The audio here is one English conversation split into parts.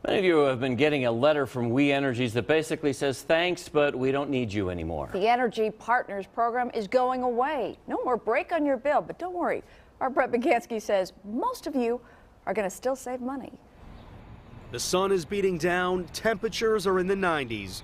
Many of you have been getting a letter from We Energies that basically says, thanks, but we don't need you anymore. The Energy Partners program is going away. No more break on your bill, but don't worry. Our Brett Begansky says most of you are going to still save money. The sun is beating down, temperatures are in the 90s,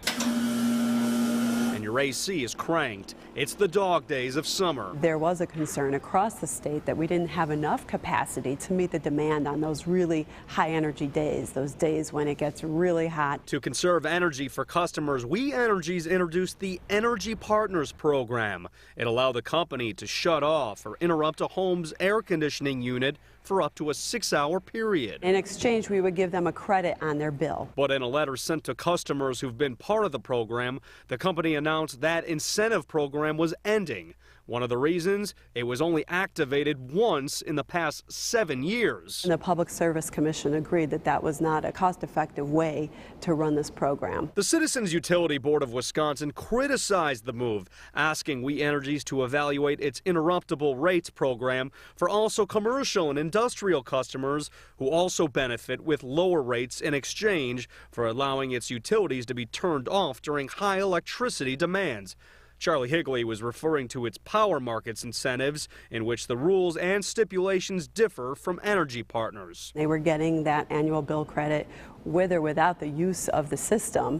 and your AC is cranked. It's the dog days of summer. There was a concern across the state that we didn't have enough capacity to meet the demand on those really high energy days, those days when it gets really hot. To conserve energy for customers, We Energies introduced the Energy Partners program. It allowed the company to shut off or interrupt a home's air conditioning unit for up to a 6-hour period. In exchange, we would give them a credit on their bill. But in a letter sent to customers who've been part of the program, the company announced that incentive program was ending. One of the reasons, it was only activated once in the past 7 years. And the Public Service Commission agreed that that was not a cost-effective way to run this program. The Citizens Utility Board of Wisconsin criticized the move, asking We Energies to evaluate its interruptible rates program for also commercial and industrial customers who also benefit with lower rates in exchange for allowing its utilities to be turned off during high electricity demands. Charlie Higley was referring to its power markets incentives, in which the rules and stipulations differ from Energy Partners. They were getting that annual bill credit with or without the use of the system.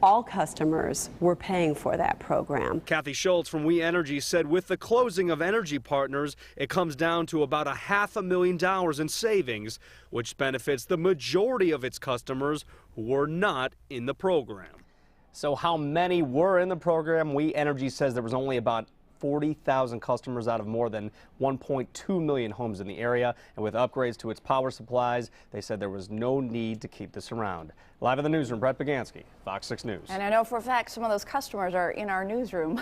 All customers were paying for that program. Kathy Schultz from We Energy said with the closing of Energy Partners, it comes down to about $500,000 in savings, which benefits the majority of its customers who were not in the program. So how many were in the program? We Energy says there was only about 40,000 customers out of more than 1.2 million homes in the area. And with upgrades to its power supplies, they said there was no need to keep this around. Live in the newsroom, Brett Begansky, Fox 6 News. And I know for a fact some of those customers are in our newsroom.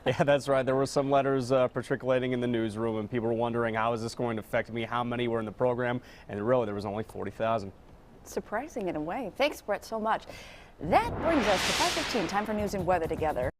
Yeah, that's right. There were some letters percolating in the newsroom, and people were wondering, how is this going to affect me? How many were in the program? And really, there was only 40,000. Surprising in a way. Thanks, Brett, so much. That brings us to 5:15, time for news and weather together.